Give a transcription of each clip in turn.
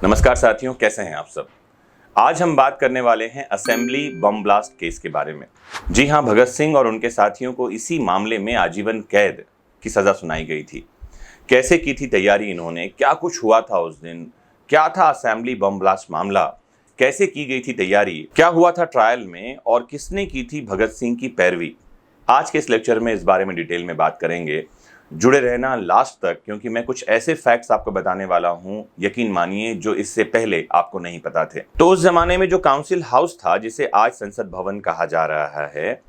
नमस्कार साथियों, कैसे हैं आप सब। आज हम बात करने वाले हैं असेंबली बम ब्लास्ट केस के बारे में। जी हां, भगत सिंह और उनके साथियों को इसी मामले में आजीवन कैद की सजा सुनाई गई थी। कैसे की थी तैयारी इन्होंने, क्या कुछ हुआ था उस दिन, क्या था असेंबली बम ब्लास्ट मामला, कैसे की गई थी तैयारी, क्या हुआ था ट्रायल में और किसने की थी भगत सिंह की पैरवी। आज के इस लेक्चर में इस बारे में डिटेल में बात करेंगे। जुड़े रहना लास्ट तक, क्योंकि मैं कुछ ऐसे फैक्ट्स आपको बताने वाला हूं, यकीन मानिए, जो इससे पहले आपको नहीं पता थे। तो उस जमाने में जो काउंसिल हाउस था, जिसे आज संसद भवन कहा जा रहा है,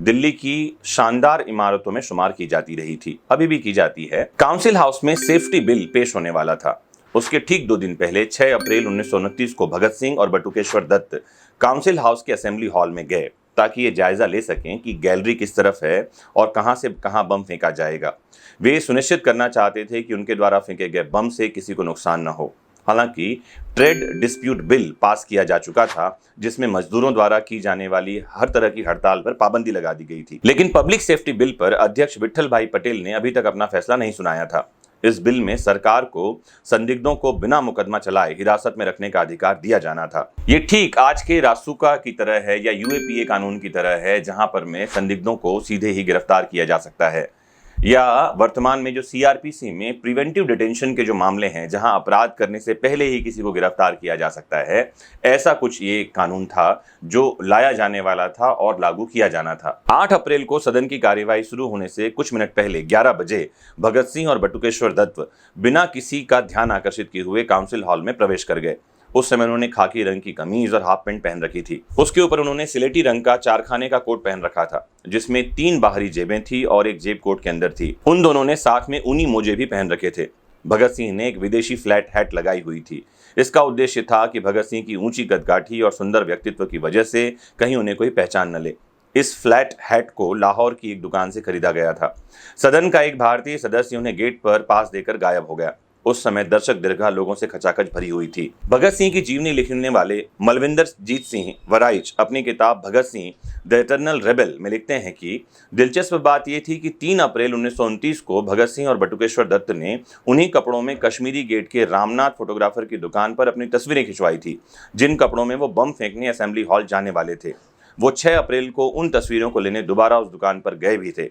दिल्ली की शानदार इमारतों में शुमार की जाती रही थी, अभी भी की जाती है। काउंसिल हाउस में सेफ्टी बिल पेश होने वाला था। उसके ठीक 2 दिन पहले 6 अप्रैल 1929 को भगत सिंह और बटुकेश्वर दत्त काउंसिल हाउस के असेंबली हॉल में गए, ताकि ये जायजा ले सकें कि गैलरी किस तरफ है और कहां से कहां बम फेंका जाएगा। वे सुनिश्चित करना चाहते थे कि उनके द्वारा फेंके गए बम से किसी को नुकसान न हो। हालांकि ट्रेड डिस्प्यूट बिल पास किया जा चुका था, जिसमें मजदूरों द्वारा की जाने वाली हर तरह की हड़ताल पर पाबंदी लगा दी गई थी। लेकिन पब्लिक सेफ्टी बिल पर अध्यक्ष विट्ठल भाई पटेल ने अभी तक अपना फैसला नहीं सुनाया था। इस बिल में सरकार को संदिग्धों को बिना मुकदमा चलाए हिरासत में रखने का अधिकार दिया जाना था। ये ठीक आज के रासुका की तरह है या यूएपीए कानून की तरह है, जहां पर में संदिग्धों को सीधे ही गिरफ्तार किया जा सकता है, या वर्तमान में जो सीआरपीसी में प्रिवेंटिव डिटेंशन के जो मामले हैं, जहां अपराध करने से पहले ही किसी को गिरफ्तार किया जा सकता है। ऐसा कुछ ये कानून था जो लाया जाने वाला था और लागू किया जाना था। 8 अप्रैल को सदन की कार्यवाही शुरू होने से कुछ मिनट पहले 11 बजे भगत सिंह और बटुकेश्वर दत्त बिना किसी का ध्यान आकर्षित किए हुए काउंसिल हॉल में प्रवेश कर गए। उस समय उन्होंने खाकी रंग की कमीज और हाफ पैंट पहन रखी थी। उसके ऊपर उन्होंने सिलेटी रंग का चारखाने का कोट पहन रखा था, जिसमें 3 बाहरी जेबें थी और एक जेब कोट के अंदर थी। उन दोनों ने साथ में ऊनी मोजे भी पहन रखे थे। भगत सिंह ने एक विदेशी फ्लैट हैट लगाई हुई थी। इसका उद्देश्य था कि भगत सिंह की ऊंची कदकाठी और सुंदर व्यक्तित्व की वजह से कहीं उन्हें कोई पहचान न ले। इस फ्लैट हैट को लाहौर की एक दुकान से खरीदा गया था। सदन का एक भारतीय सदस्य उन्हें गेट पर पास देकर गायब हो गया। उस समय दर्शक दीर्घा लोगों से खचाखच भरी हुई थी। भगत सिंह की जीवनी लिखने वाले मलविंदर जीत सिंह वराइच अपनी किताब Bhagat Singh the eternal rebel में लिखते हैं कि दिलचस्प बात यह थी कि 3 अप्रैल 1929 को भगत सिंह और बटुकेश्वर दत्त ने उन्हीं कपड़ों में कश्मीरी गेट के रामनाथ फोटोग्राफर की दुकान पर अपनी तस्वीरें खिंचवाई थी, जिन कपड़ों में वो बम फेंकने असेंबली हॉल जाने वाले थे। वो 6 अप्रैल को उन तस्वीरों को लेने दोबारा उस दुकान पर गए भी थे।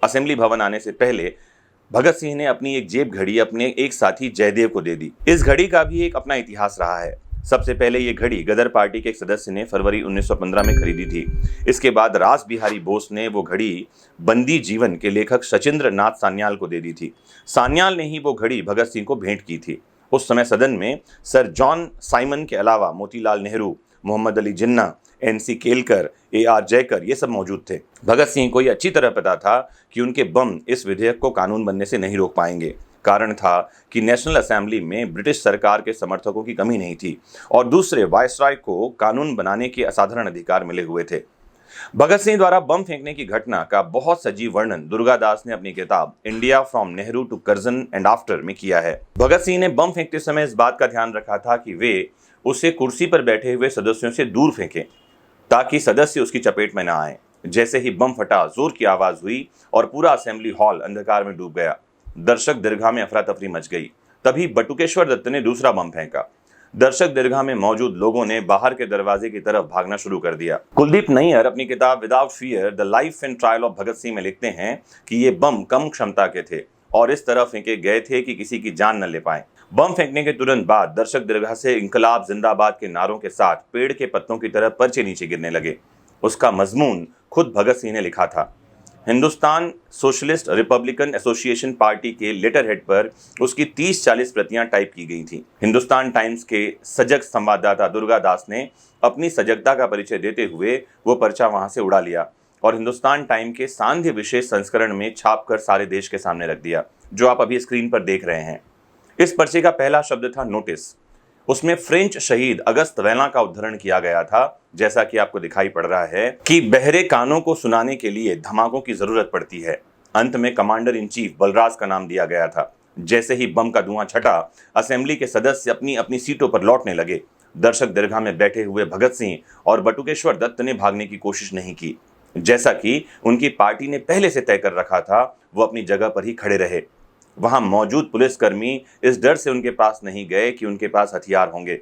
असेंबली भवन आने से पहले भगत सिंह ने अपनी एक जेब घड़ी अपने एक साथी जयदेव को दे दी। इस घड़ी का भी एक अपना इतिहास रहा है। सबसे पहले ये घड़ी गदर पार्टी के एक सदस्य ने फरवरी 1915 में खरीदी थी। इसके बाद रास बिहारी बोस ने वो घड़ी बंदी जीवन के लेखक सचिंद्र नाथ सान्याल को दे दी थी। सान्याल ने ही वो घड़ी भगत सिंह को भेंट की थी। उस समय सदन में सर जॉन साइमन के अलावा मोतीलाल नेहरू, मोहम्मद अली जिन्ना, एनसी केलकर, AR जयकर, ये सब मौजूद थे। भगत सिंह को यह अच्छी तरह पता था कि उनके बम इस विधेयक को कानून बनने से नहीं रोक पाएंगे। कारण था कि नेशनल असेंबली में ब्रिटिश सरकार के समर्थकों की कमी नहीं थी और दूसरे वायसराय को कानून बनाने के असाधारण अधिकार मिले हुए थे। भगत सिंह द्वारा बम फेंकने की घटना का बहुत सजीव वर्णन दुर्गादास ने अपनी किताब India from Nehru to Curzon and after में किया है। भगत सिंह ने बम फेंकते समय इस बात का ध्यान रखा था कि वे उसे कुर्सी पर बैठे हुए सदस्यों से दूर फेंकें, ताकि सदस्य उसकी चपेट में न आए। जैसे ही बम फटा, जोर की आवाज हुई और पूरा असेंबली हॉल अंधकार में डूब गया। दर्शक दीर्घा में अफरा तफरी मच गई। तभी बटुकेश्वर दत्त ने दूसरा बम फेंका। दर्शक दीर्घा में मौजूद लोगों ने बाहर के दरवाजे की तरफ भागना शुरू कर दिया। कुलदीप नैयर अपनी किताब without fear the life and trial of Bhagat Singh में लिखते हैं कि ये बम कम क्षमता के थे और इस तरह फेंके गए थे कि किसी की जान न ले पाए। बम फेंकने के तुरंत बाद दर्शक दीर्घा से इंकलाब जिंदाबाद के नारों के साथ पेड़ के पत्तों की तरह पर्चे नीचे गिरने लगे। उसका मजमून खुद भगत सिंह ने लिखा था। Hindustan socialist Republican association party के लेटर हेड पर उसकी 30-40 प्रतियां टाइप की गई थी। हिंदुस्तान टाइम्स के सजग संवाददाता दुर्गादास ने अपनी सजगता का परिचय देते हुए वो पर्चा वहां से उड़ा लिया और हिंदुस्तान टाइम के सांध्य विशेष संस्करण में छापकर सारे देश के सामने रख दिया, जो आप अभी स्क्रीन पर देख रहे हैं। इस पर्चे का पहला शब्द था नोटिस। उसमें फ्रेंच शहीद अगस्त वैला का उद्धरण किया गया था। जैसा कि आपको दिखाई पड़ रहा है कि बहरे कानों को सुनाने के लिए धमाकों की जरूरत पड़ती है। अंत में कमांडर इन चीफ बलराज का नाम दिया गया था। जैसे ही बम का धुआं छटा, असेंबली के सदस्य अपनी अपनी सीटों पर लौटने लगे। दर्शक दीर्घा में बैठे हुए भगत सिंह और बटुकेश्वर दत्त ने भागने की कोशिश नहीं की। जैसा कि उनकी पार्टी ने पहले से तय कर रखा था, वो अपनी जगह पर ही खड़े रहे। वहां मौजूद पुलिसकर्मी इस डर से उनके पास नहीं गए कि उनके पास हथियार होंगे।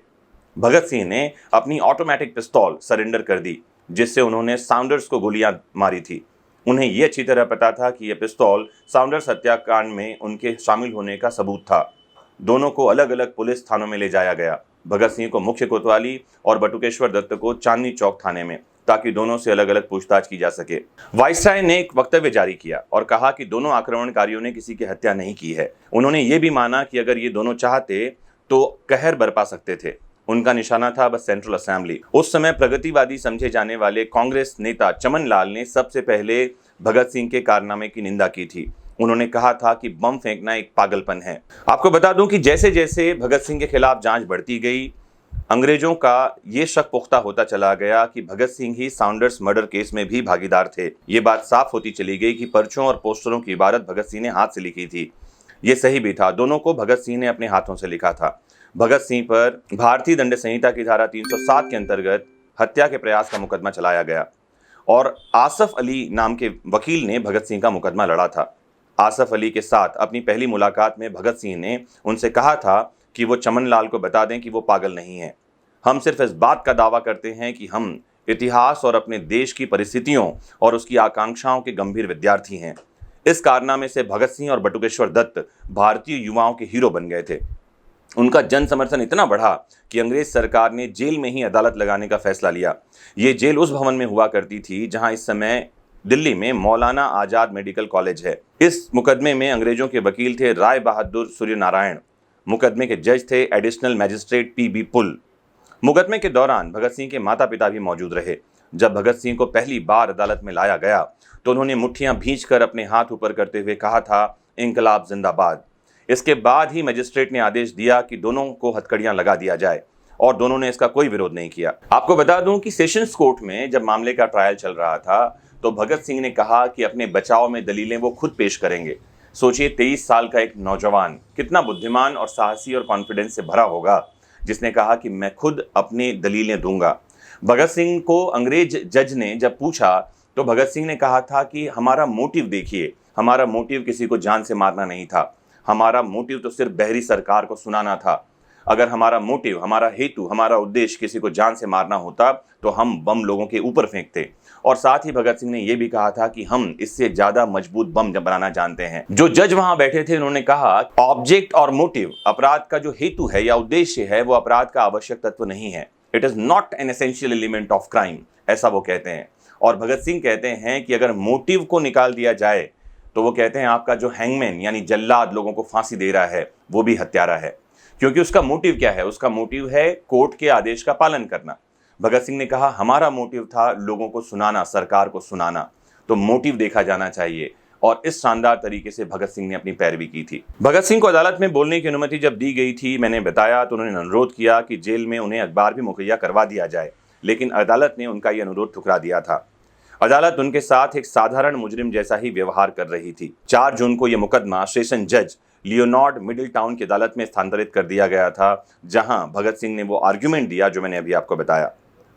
भगत सिंह ने अपनी ऑटोमेटिक पिस्तौल सरेंडर कर दी, जिससे उन्होंने साउंडर्स को गोलियां मारी थी। उन्हें यह अच्छी तरह पता था कि यह पिस्तौल साउंडर्स हत्याकांड में उनके शामिल होने का सबूत था। दोनों को अलग अलग पुलिस थानों में ले जाया गया। भगत सिंह को मुख्य कोतवाली और बटुकेश्वर दत्त को चांदनी चौक थाने में, ताकि दोनों से अलग अलग पूछताछ की जा सके। वाइसराय ने एक वक्तव्य जारी किया और कहा कि दोनों आक्रमणकारियों ने किसी की हत्या नहीं की है। उन्होंने ये भी माना कि अगर ये दोनों चाहते तो कहर बरपा सकते थे। उनका निशाना था बस सेंट्रल असेंबली। उस समय प्रगतिवादी समझे जाने वाले कांग्रेस नेता चमन लाल ने सबसे पहले भगत सिंह के कारनामे की निंदा की थी। उन्होंने कहा था कि बम फेंकना एक पागलपन है। आपको बता दूं कि जैसे जैसे भगत सिंह के खिलाफ जांच बढ़ती गई, अंग्रेजों का ये शक पुख्ता होता चला गया कि भगत सिंह ही साउंडर्स मर्डर केस में भी भागीदार थे। ये बात साफ होती चली गई कि पर्चों और पोस्टरों की इबारत भगत सिंह ने हाथ से लिखी थी। ये सही भी था, दोनों को भगत सिंह ने अपने हाथों से लिखा था। भगत सिंह पर भारतीय दंड संहिता की धारा 307 के अंतर्गत हत्या के प्रयास का मुकदमा चलाया गया और आसफ अली नाम के वकील ने भगत सिंह का मुकदमा लड़ा था। आसफ अली के साथ अपनी पहली मुलाकात में भगत सिंह ने उनसे कहा था कि वो चमन लाल को बता दें कि वो पागल नहीं है। हम सिर्फ इस बात का दावा करते हैं कि हम इतिहास और अपने देश की परिस्थितियों और उसकी आकांक्षाओं के गंभीर विद्यार्थी हैं। इस कारनामे से भगत सिंह और बटुकेश्वर दत्त भारतीय युवाओं के हीरो बन गए थे। उनका जन समर्थन इतना बढ़ा कि अंग्रेज सरकार ने जेल में ही अदालत लगाने का फैसला लिया। ये जेल उस भवन में हुआ करती थी जहां इस समय दिल्ली में मौलाना आजाद मेडिकल कॉलेज है। इस मुकदमे में अंग्रेजों के वकील थे राय बहादुर सूर्यनारायण। मुकदमे के जज थे एडिशनल मैजिस्ट्रेट पी.बी. पुल। मुकदमे के दौरान भगत सिंह के माता पिता भी मौजूद रहे। जब भगत सिंह को पहली बार अदालत में लाया गया तो उन्होंने मुट्ठियां भींचकर अपने हाथ ऊपर करते हुए कहा था, इंकलाब जिंदाबाद। इसके बाद ही मजिस्ट्रेट ने आदेश दिया कि दोनों को हथकड़ियां लगा दिया जाए और दोनों ने इसका कोई विरोध नहीं किया। आपको बता दूं कि सेशंस कोर्ट में जब मामले का ट्रायल चल रहा था तो भगत सिंह ने कहा कि अपने बचाव में दलीलें वो खुद पेश करेंगे। सोचिए 23 साल का एक नौजवान कितना बुद्धिमान और साहसी और कॉन्फिडेंस से भरा होगा, जिसने कहा कि मैं खुद अपनी दलीलें दूंगा। भगत सिंह को अंग्रेज जज ने जब पूछा तो भगत सिंह ने कहा था कि हमारा मोटिव देखिए, हमारा मोटिव किसी को जान से मारना नहीं था, हमारा मोटिव तो सिर्फ बहरी सरकार को सुनाना था। अगर हमारा मोटिव, हमारा हेतु, हमारा उद्देश्य किसी को जान से मारना होता तो हम बम लोगों के ऊपर फेंकते। और साथ ही भगत सिंह ने यह भी कहा था कि हम इससे ज्यादा मजबूत बम बनाना जानते हैं। जो जज वहां बैठे थे उन्होंने कहा ऑब्जेक्ट और मोटिव, अपराध का जो हेतु है या उद्देश्य है वो अपराध का आवश्यक तत्व नहीं है। It is not an essential element of crime, ऐसा वो कहते हैं। और भगत सिंह कहते हैं कि अगर मोटिव को निकाल दिया जाए तो वो कहते हैं आपका जो हैंगमैन यानी जल्लाद लोगों को फांसी दे रहा है वो भी हत्यारा है, क्योंकि उसका मोटिव क्या है? उसका मोटिव है कोर्ट के आदेश का पालन करना। भगत सिंह ने कहा हमारा मोटिव था लोगों को सुनाना, सरकार को सुनाना, तो मोटिव देखा जाना चाहिए। और इस शानदार तरीके से भगत सिंह ने अपनी पैरवी की थी। भगत सिंह को अदालत में बोलने की अनुमति जब दी गई थी, मैंने बताया, तो उन्होंने अनुरोध किया कि जेल में उन्हें अखबार भी मुहैया करवा दिया जाए, लेकिन अदालत ने उनका यह अनुरोध ठुकरा दिया था। अदालत उनके साथ एक साधारण मुजरिम जैसा ही व्यवहार कर रही थी। 4 जून को यह मुकदमा सेशन जज लियोनार्ड मिडिल टाउन की अदालत में स्थानांतरित कर दिया गया था, जहां भगत सिंह ने वो आर्ग्यूमेंट दिया जो मैंने अभी आपको बताया।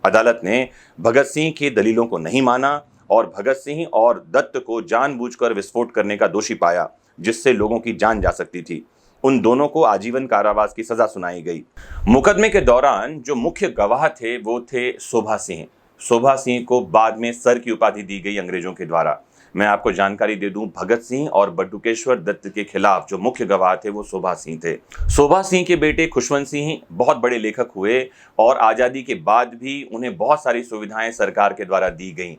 अदालत ने भगत सिंह की दलीलों को नहीं माना और भगत सिंह और दत्त को जानबूझकर विस्फोट करने का दोषी पाया, जिससे लोगों की जान जा सकती थी। उन दोनों को आजीवन कारावास की सजा सुनाई गई। मुकदमे के दौरान जो मुख्य गवाह थे वो थे शोभा सिंह। शोभा सिंह को बाद में सर की उपाधि दी गई अंग्रेजों के द्वारा। मैं आपको जानकारी दे दूं, भगत सिंह और बटुकेश्वर दत्त के खिलाफ जो मुख्य गवाह थे वो शोभा सिंह थे। शोभा सिंह के बेटे खुशवंत सिंह बहुत बड़े लेखक हुए और आज़ादी के बाद भी उन्हें बहुत सारी सुविधाएं सरकार के द्वारा दी गईं।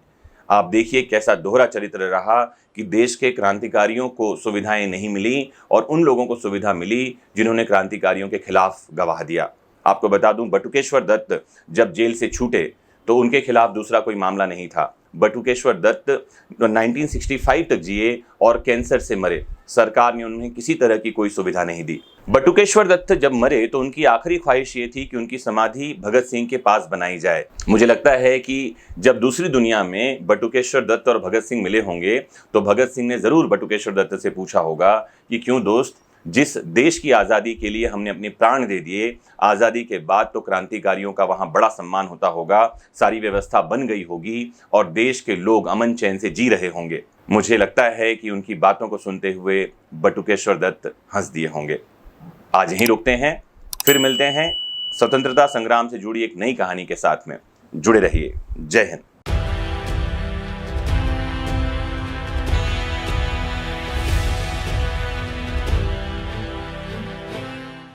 आप देखिए कैसा दोहरा चरित्र रहा कि देश के क्रांतिकारियों को सुविधाएं नहीं मिली और उन लोगों को सुविधा मिली जिन्होंने क्रांतिकारियों के खिलाफ गवाह दिया। आपको बता दूं, बटुकेश्वर दत्त जब जेल से छूटे तो उनके खिलाफ दूसरा कोई मामला नहीं था। बटुकेश्वर दत्त 1965 तक जिए और कैंसर से मरे। सरकार ने उन्हें किसी तरह की कोई सुविधा नहीं दी। बटुकेश्वर दत्त जब मरे तो उनकी आखिरी ख्वाहिश ये थी कि उनकी समाधि भगत सिंह के पास बनाई जाए। मुझे लगता है कि जब दूसरी दुनिया में बटुकेश्वर दत्त और भगत सिंह मिले होंगे तो भगत सिंह ने जरूर बटुकेश्वर दत्त से पूछा होगा कि क्यों दोस्त, जिस देश की आज़ादी के लिए हमने अपने प्राण दे दिए, आज़ादी के बाद तो क्रांतिकारियों का वहाँ बड़ा सम्मान होता होगा, सारी व्यवस्था बन गई होगी और देश के लोग अमन चैन से जी रहे होंगे। मुझे लगता है कि उनकी बातों को सुनते हुए बटुकेश्वर दत्त हंस दिए होंगे। आज यहीं रुकते हैं, फिर मिलते हैं स्वतंत्रता संग्राम से जुड़ी एक नई कहानी के साथ में। जुड़े रहिए। जय हिंद।